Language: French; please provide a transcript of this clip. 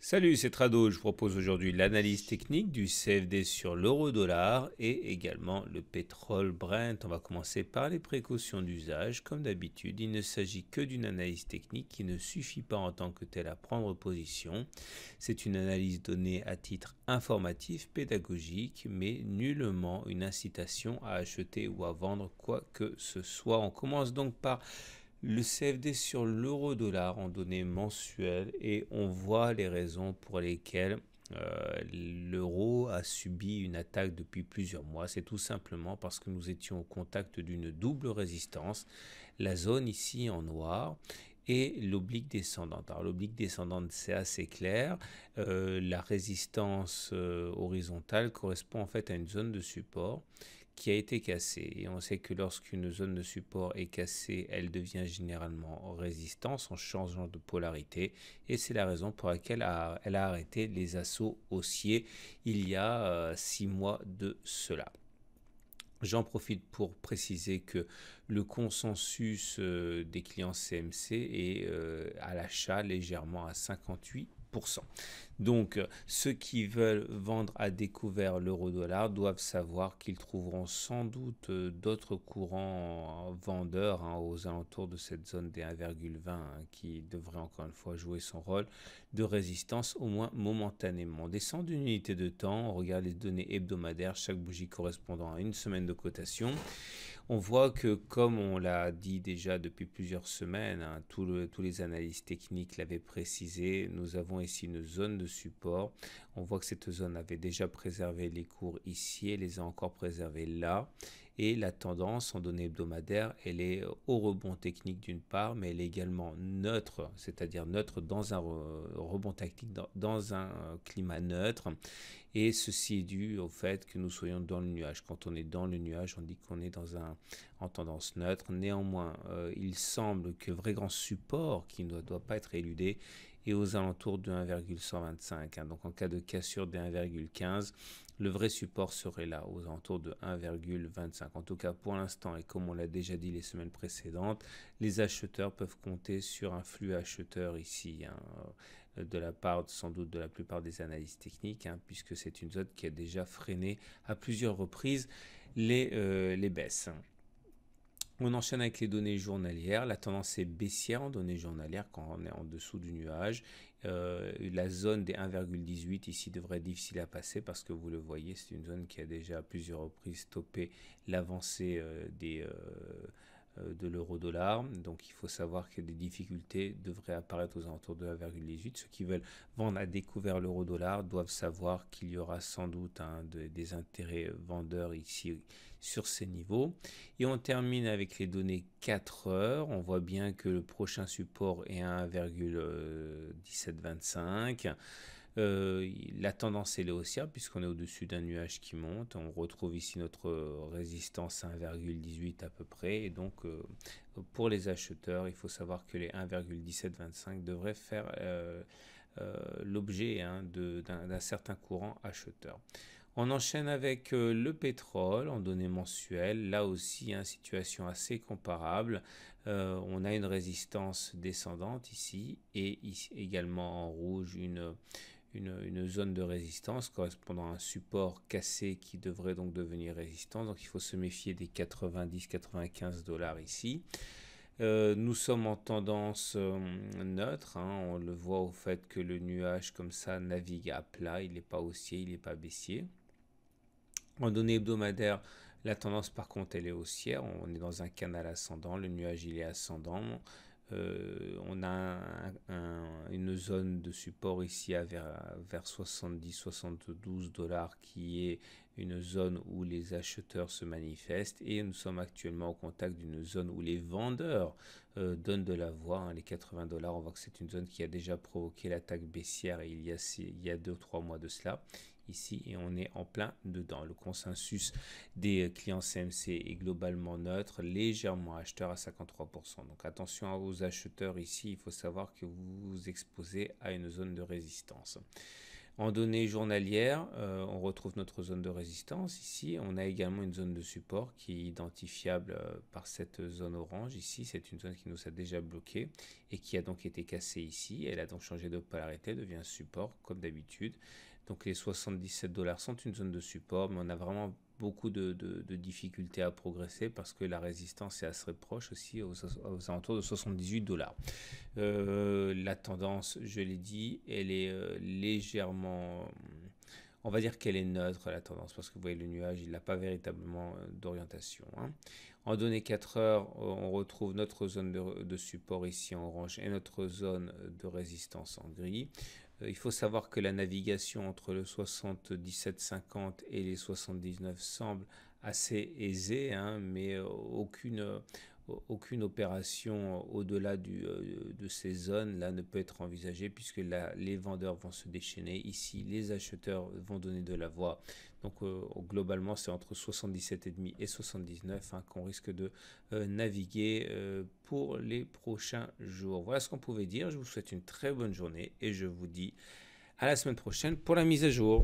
Salut, c'est Trado. Je vous propose aujourd'hui l'analyse technique du CFD sur l'euro-dollar et également le pétrole Brent. On va commencer par les précautions d'usage. Comme d'habitude, il ne s'agit que d'une analyse technique qui ne suffit pas en tant que telle à prendre position. C'est une analyse donnée à titre informatif, pédagogique, mais nullement une incitation à acheter ou à vendre quoi que ce soit. On commence donc par le CFD sur l'euro-dollar en données mensuelles et on voit les raisons pour lesquelles l'euro a subi une attaque depuis plusieurs mois. C'est tout simplement parce que nous étions au contact d'une double résistance, la zone ici en noir et l'oblique descendante. Alors l'oblique descendante, c'est assez clair. La résistance horizontale correspond en fait à une zone de support qui a été cassée. Et on sait que lorsqu'une zone de support est cassée, elle devient généralement résistance en changeant de polarité. Et c'est la raison pour laquelle elle a arrêté les assauts haussiers il y a 6 mois de cela. J'en profite pour préciser que le consensus des clients CMC est à l'achat légèrement à 58%. Donc, ceux qui veulent vendre à découvert l'euro-dollar doivent savoir qu'ils trouveront sans doute d'autres courants vendeurs aux alentours de cette zone des 1,20 qui devrait encore une fois jouer son rôle de résistance au moins momentanément. On descend d'une unité de temps, on regarde les données hebdomadaires, chaque bougie correspondant à une semaine de cotation. On voit que, comme on l'a dit déjà depuis plusieurs semaines, tous les analystes techniques l'avaient précisé, nous avons ici une zone de support. On voit que cette zone avait déjà préservé les cours ici et les a encore préservés là. Et la tendance en données hebdomadaires, elle est au rebond technique d'une part, mais elle est également neutre, c'est-à-dire neutre dans un rebond technique, dans un climat neutre. Et ceci est dû au fait que nous soyons dans le nuage. Quand on est dans le nuage, on dit qu'on est en tendance neutre. Néanmoins, il semble que le vrai grand support qui ne doit pas être éludé est aux alentours de 1,125. Donc en cas de cassure de 1,15, le vrai support serait là, aux alentours de 1,25. En tout cas, pour l'instant, et comme on l'a déjà dit les semaines précédentes, les acheteurs peuvent compter sur un flux acheteur ici, de la part sans doute de la plupart des analystes techniques, puisque c'est une zone qui a déjà freiné à plusieurs reprises les baisses. On enchaîne avec les données journalières. La tendance est baissière en données journalières quand on est en dessous du nuage. La zone des 1,18 ici devrait être difficile à passer parce que vous le voyez, c'est une zone qui a déjà à plusieurs reprises stoppé l'avancée de l'euro-dollar. Donc il faut savoir que des difficultés devraient apparaître aux alentours de 1,18. Ceux qui veulent vendre à découvert l'euro-dollar doivent savoir qu'il y aura sans doute des intérêts vendeurs ici sur ces niveaux. Et on termine avec les données 4 heures. On voit bien que le prochain support est à 1,1725. La tendance est haussière puisqu'on est au-dessus d'un nuage qui monte. On retrouve ici notre résistance à 1,18 à peu près. Et donc, pour les acheteurs, il faut savoir que les 1,1725 devraient faire l'objet d'un certain courant acheteur. On enchaîne avec le pétrole en données mensuelles. Là aussi, situation assez comparable. On a une résistance descendante ici et ici également en rouge une zone de résistance correspondant à un support cassé qui devrait donc devenir résistance. Donc il faut se méfier des 90-95 dollars ici. Nous sommes en tendance neutre, on le voit au fait que le nuage comme ça navigue à plat, il n'est pas haussier, il n'est pas baissier. En données hebdomadaires, la tendance par contre elle est haussière, on est dans un canal ascendant, le nuage il est ascendant. On a une zone de support ici vers 70-72 dollars qui est une zone où les acheteurs se manifestent et nous sommes actuellement au contact d'une zone où les vendeurs donnent de la voix, les 80 dollars. On voit que c'est une zone qui a déjà provoqué l'attaque baissière il y a 2-3 mois de cela ici et on est en plein dedans. Le consensus des clients CMC est globalement neutre, légèrement acheteur à 53%. Donc attention aux acheteurs ici, il faut savoir que vous vous exposez à une zone de résistance. En données journalières, on retrouve notre zone de résistance ici. On a également une zone de support qui est identifiable par cette zone orange ici. C'est une zone qui nous a déjà bloqué et qui a donc été cassée ici. Elle a donc changé de polarité, devient support comme d'habitude. Donc les 77 dollars sont une zone de support, mais on a vraiment beaucoup de difficultés à progresser parce que la résistance est assez proche aussi aux alentours de 78 dollars. La tendance, je l'ai dit, elle est légèrement... On va dire qu'elle est neutre, la tendance, parce que vous voyez, le nuage, il n'a pas véritablement d'orientation. Hein. En données 4 heures, on retrouve notre zone de support ici en orange et notre zone de résistance en gris. Il faut savoir que la navigation entre le 77,50 et les 79 semble assez aisée, hein, mais aucune opération au-delà de ces zones-là ne peut être envisagée puisque là, les vendeurs vont se déchaîner. Ici, les acheteurs vont donner de la voix. Donc, globalement, c'est entre 77,5 et 79 hein, qu'on risque de naviguer pour les prochains jours. Voilà ce qu'on pouvait dire. Je vous souhaite une très bonne journée et je vous dis à la semaine prochaine pour la mise à jour.